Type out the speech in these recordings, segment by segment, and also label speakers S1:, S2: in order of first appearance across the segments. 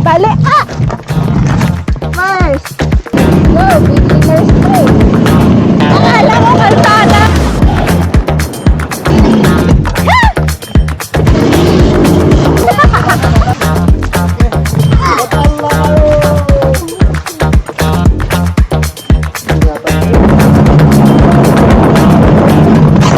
S1: Bale, Mars! Go, beginner's trail! Akala ko kalsada!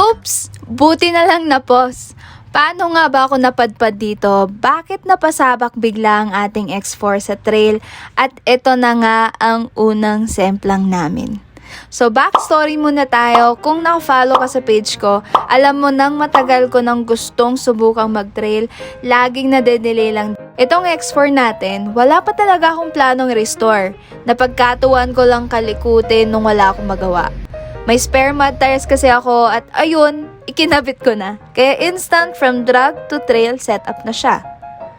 S2: Oops! Buti na lang na-pause. Paano nga ba ako napadpad dito? Bakit napasabak bigla ang ating X4 sa trail? At ito na nga ang unang semplang namin. So backstory muna tayo. Kung nakafollow ka sa page ko, alam mo nang matagal ko nang gustong subukang mag-trail, laging nadedelay lang. Itong X4 natin, wala pa talaga akong planong restore. Napagkatuan ko lang kalikutin nung wala akong magawa. May spare mud tires kasi ako at ayun, ikinabit ko na. Kaya instant from drag to trail setup na siya.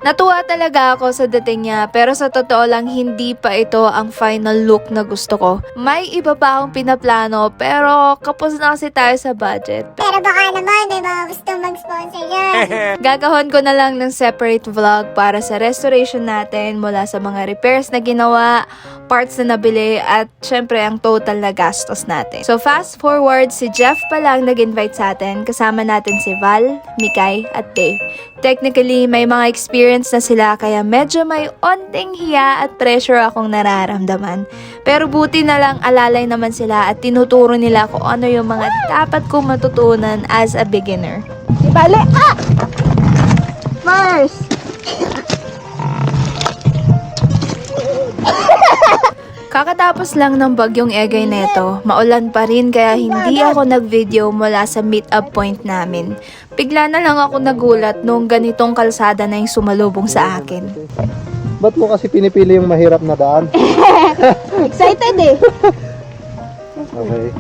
S2: Natuwa talaga ako sa dating niya pero sa totoo lang hindi pa ito ang final look na gusto ko. May iba pa akong pinaplano pero kapos na kasi tayo sa budget.
S3: Pero baka naman may mga gustong mag-sponsor yan.
S2: Gagawin ko na lang ng separate vlog para sa restoration natin mula sa mga repairs na ginawa, parts na nabili at syempre ang total na gastos natin. So fast forward, si Jeff pa lang nag-invite sa atin. Kasama natin si Val, Mikay at Dave. Technically, may mga experience na sila kaya medyo may onting hiya at pressure akong nararamdaman. Pero buti na lang alalay naman sila at tinuturo nila kung ano yung mga dapat kong matutunan as a beginner.
S1: Di bale, Mars!
S2: Kakatapos lang ng bagyong Egay neto, maulan pa rin kaya hindi ako nag-video mula sa meet-up point namin. Bigla na lang ako nagulat nung ganitong kalsada na yung sumalubong sa akin.
S4: Ba't mo kasi pinipili yung mahirap na daan?
S1: Excited eh!
S4: Okay,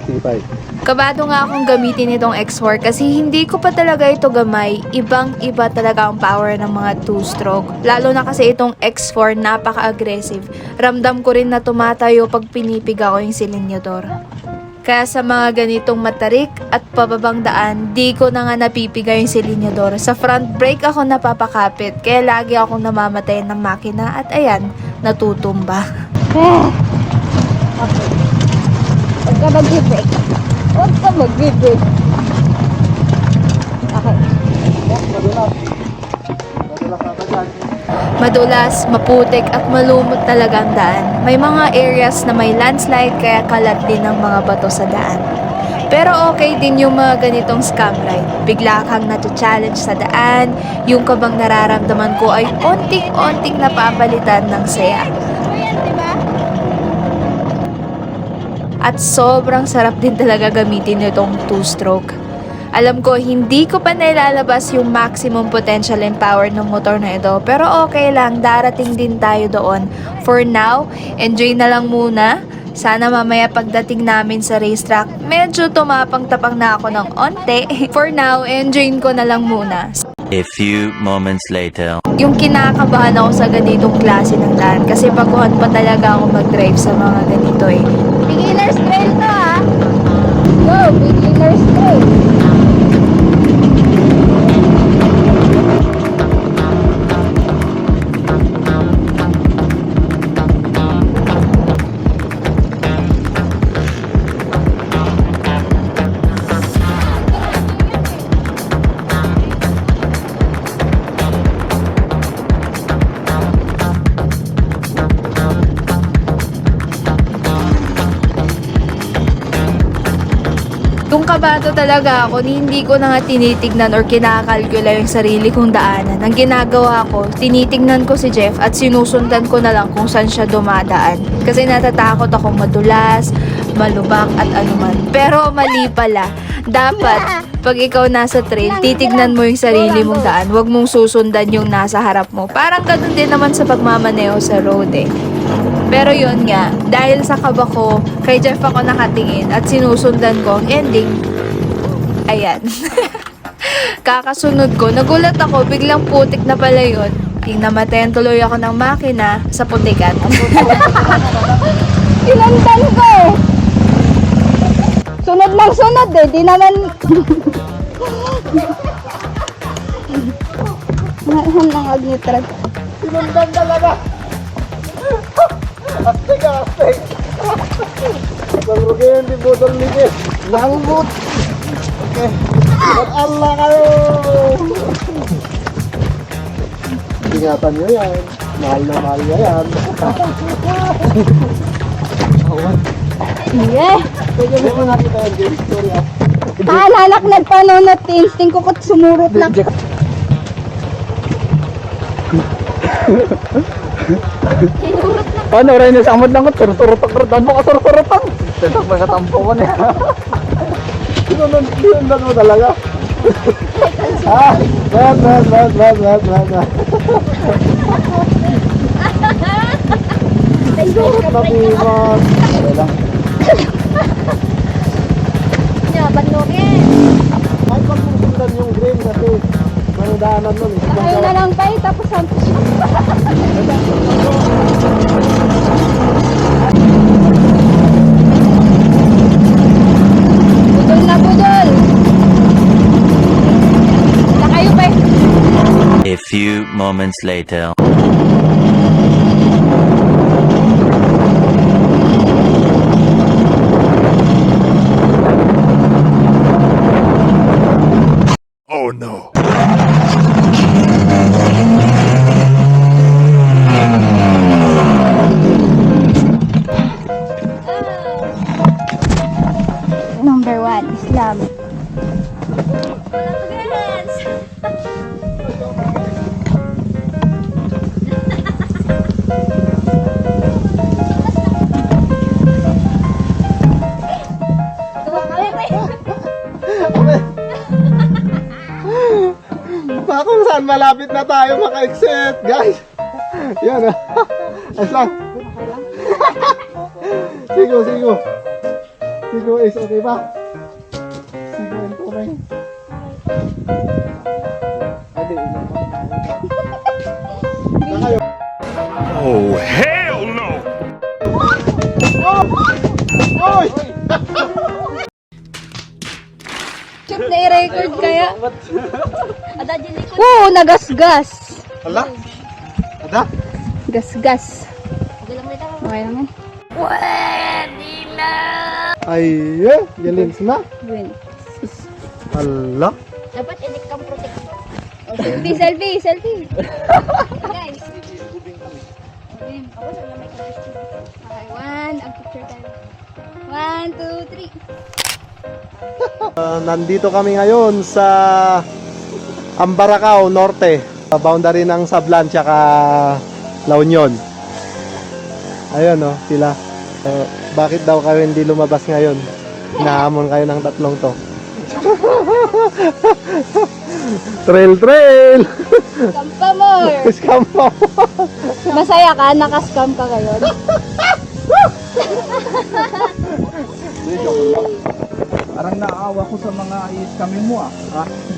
S4: sige bye.
S2: Kabado nga akong gamitin itong X4 kasi hindi ko pa talaga ito gamay. Ibang-iba talaga ang power ng mga 2-stroke. Lalo na kasi itong X4 napaka-aggressive. Ramdam ko rin na tumatayo pag pinipiga ko yung silinyador. Kaya sa mga ganitong matarik at pababang daan, di ko na nga napipiga yung silinyador. Sa front brake ako napapakapit, kaya lagi akong namamatay ng makina at ayan, natutumba.
S1: Okay. Huwag ka mag-break. Huwag ka mag-break. Okay.
S2: Madulas, maputik at malumot talaga ang daan. May mga areas na may landslide kaya kalat din ang mga bato sa daan. Pero okay din yung mga ganitong scam ride. Bigla kang nati-challenge sa daan, yung kabang nararamdaman ko ay onting-onting napapalitan ng saya. At sobrang sarap din talaga gamitin itong 2-stroke. Alam ko, hindi ko pa nailalabas yung maximum potential and power ng motor na ito. Pero okay lang, darating din tayo doon. For now, enjoy na lang muna. Sana mamaya pagdating namin sa racetrack, medyo tumapang-tapang na ako ng onte. For now, enjoy ko na lang muna.
S5: A few moments later.
S2: Yung kinakabahan ako sa ganitong klase ng daan kasi baguhan pa talaga ako mag-drive sa mga ganito eh.
S1: Beginner's trail to Go, beginner's trail!
S2: Kung kabado talaga ako, hindi ko na nga tinitignan or kinakalkula yung sarili kong daanan. Ang ginagawa ko, tinitignan ko si Jeff at sinusundan ko na lang kung saan siya dumadaan. Kasi natatakot akong madulas, malubak at anuman. Pero mali pala. Dapat, pag ikaw nasa trail, titignan mo yung sarili mong daan. Huwag mong susundan yung nasa harap mo. Parang ganun din naman sa pagmamaneho sa road eh. Pero yun nga, dahil sa kaba ko, kay Jeff ako nakatingin at sinusundan ko ang ending. Ayan. Kakasunod ko, nagulat ako, biglang putik na pala yun. Namatayan tuloy ako ng makina sa putikan.
S1: Sinundan ko eh! Sunod lang sunod eh, di naman... Mahal lang mag-neutral.
S4: Sinundan talaga. Astig ka, astig. Pagrugi yung dibutol ligit. Lambot. Okay. Mag-ala kayo. Ingatan nyo yan. Mahal na mahal nyo yan.
S1: Yeah.
S4: Pwede mo pa nakita yung game story ah.
S1: Lalaklag pa noon at instinct ko kot sumurot lang.
S4: Paano rin yung samad lang ko? Turut-turut-turut mo ka turut-turutan. Tentak may katampo ko niya. Sinundan mo talaga. Ah, bad. Turut na pimas. Okay lang.
S1: Yeah, bandogin.
S4: Ay, pag susundan yung green kasi may daanan nun eh.
S1: Kayo na lang tayo tapos ang budol na budol. Na kayo pa eh.
S5: A few moments later.
S6: Oh no.
S1: Number 1, Islam.
S4: Baka kung saan malapit na tayo maka-exit, guys. Yan ah. Ayos lang. Sigo. Sigo is okay ba? Sigo and kumay. Ate, ilan pa tayo? Na kayo.
S6: Oh hell no.
S4: Oy!
S1: Shoot na i-record kaya. Oo, nagasgas.
S4: Hala? Ada?
S1: Gasgas. Okay lang yan.
S4: Ay, galins na.
S1: Win.
S4: Hala?
S3: Dapat edit kang protect.
S1: Selfie.
S3: Guys.
S1: Okay, 1, ang picture tayo. 1, 2, 3.
S4: Nandito kami ngayon sa Ambaracao Norte, boundary ng Sablan tsaka La Union. Ayun oh, sila. Bakit daw kayo hindi lumabas ngayon? Hinahamon kayo ng tatlong to. Trail!
S1: Kampa more.
S4: Scam mo!
S1: Masaya ka? Nakascam ka ngayon?
S7: Parang naawa ko sa mga i-scamin mo ah.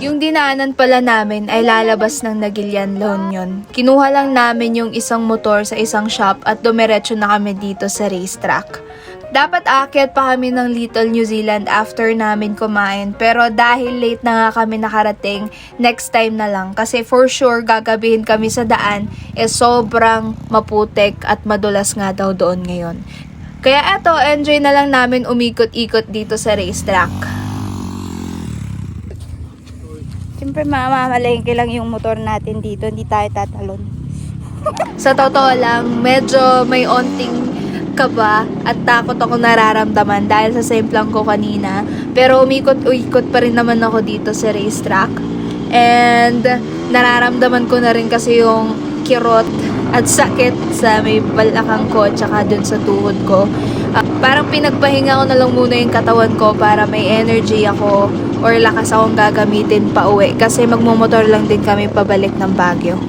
S2: Yung dinaanan pala namin ay lalabas ng Nagilian La Union. Kinuha lang namin yung isang motor sa isang shop at dumiretso na kami dito sa racetrack. Dapat aakyat pa kami ng Little New Zealand after namin kumain, pero dahil late na nga kami nakarating, next time na lang kasi for sure gagabihin kami sa daan sobrang maputek at madulas nga daw doon ngayon. Kaya eto, enjoy na lang namin umikot-ikot dito sa racetrack.
S1: Siyempre mamamalengke lang yung motor natin dito, hindi tayo tatalon.
S2: Sa totoo lang, medyo may onting kaba at takot ako nararamdaman dahil sa semplang ko kanina. Pero umikot-ikot pa rin naman ako dito sa racetrack. And nararamdaman ko na rin kasi yung kirot at sakit sa may balakang ko tsaka dun sa tuhod ko. Parang pinagpahinga ko na lang muna yung katawan ko para may energy ako or lakas akong gagamitin pa uwi kasi magmumotor lang din kami pabalik ng Baguio.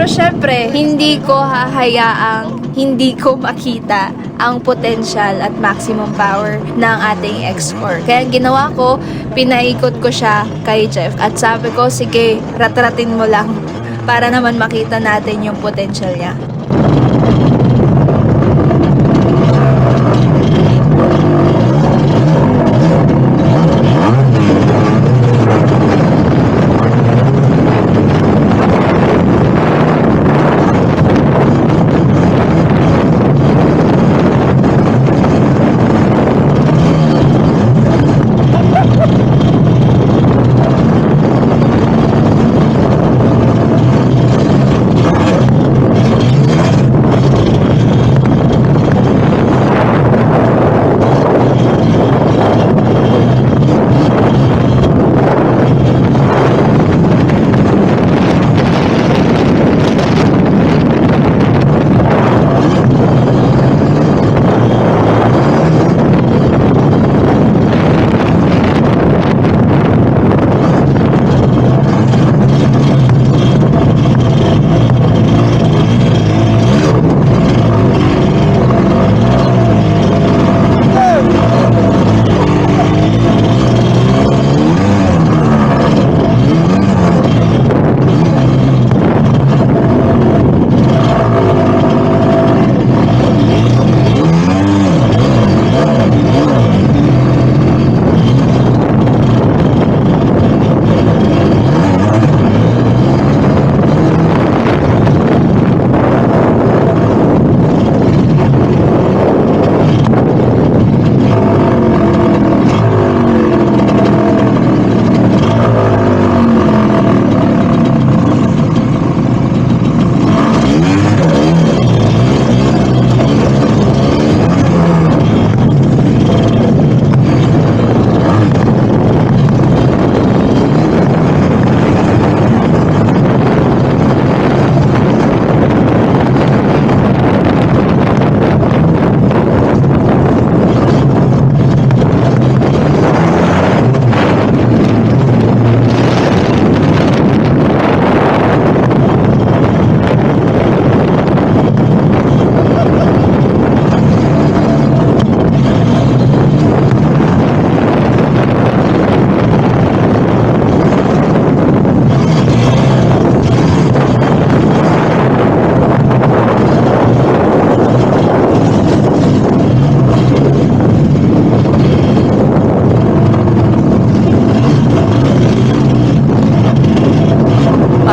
S2: syempre, hindi ko hahayaang hindi ko makita ang potential at maximum power ng ating X4. Kaya ang ginawa ko, pinaikot ko siya kay Jeff. At sabi ko, sige, rat-ratin mo lang para naman makita natin yung potential niya.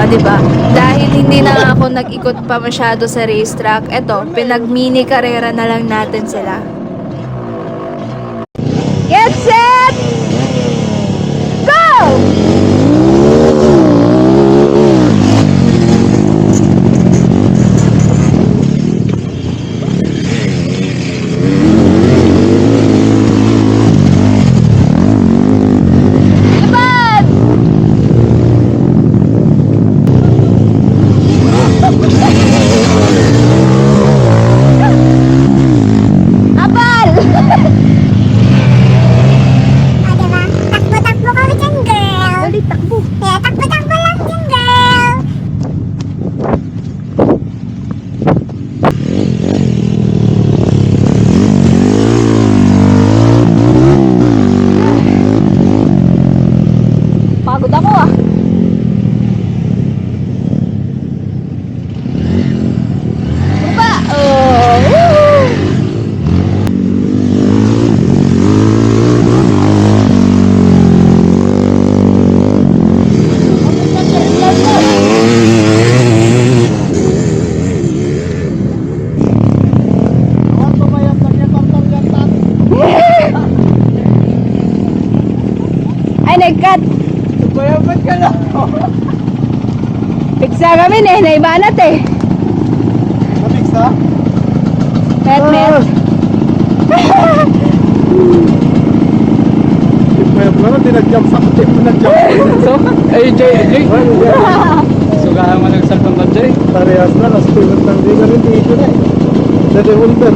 S2: Diba? Dahil hindi na ako nag-ikot pa masyado sa racetrack, eto, pinag-mini karera na lang natin sila.
S1: Get set! Go! Pagod ako ah. Baba! Oh! Woo! Ay, nagkat!
S7: Bayabat ka na.
S1: Pigsa kami eh, naibanat eh.
S4: Mabix na?
S1: Met.
S4: Mayroon naman, di nag-jump sa kutin mo nag-jump.
S7: So, ay, Jay. Sugahan mo nagsalpang ka, Jay.
S4: Parehas na, last payment lang din na rin dito na eh. Dali under.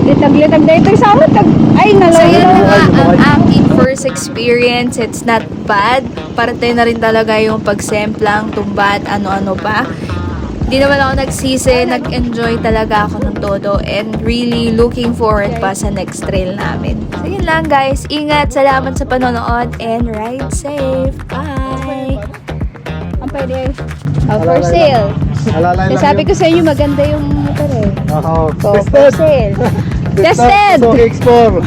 S1: Litag-litag na ito sa amin. Ay,
S2: So
S1: nalaw.
S2: yun nga ang aking first experience. It's not bad. Parte na rin talaga yung pagsemplang, tumba at ano-ano pa. Di naman ako nagsisi, nag-enjoy talaga ako ng todo and really looking forward pa sa next trail namin. So yun lang guys, ingat, salamat sa panonood and ride safe. Bye!
S1: Ang pwede. For
S4: Alalay
S1: sale.
S4: Alalay lang
S1: Sabi
S4: yun.
S1: ko sa inyo, maganda yung motor eh.
S4: Oo.
S1: So, for sale.
S4: Tested!
S1: Tested!
S4: So, explore.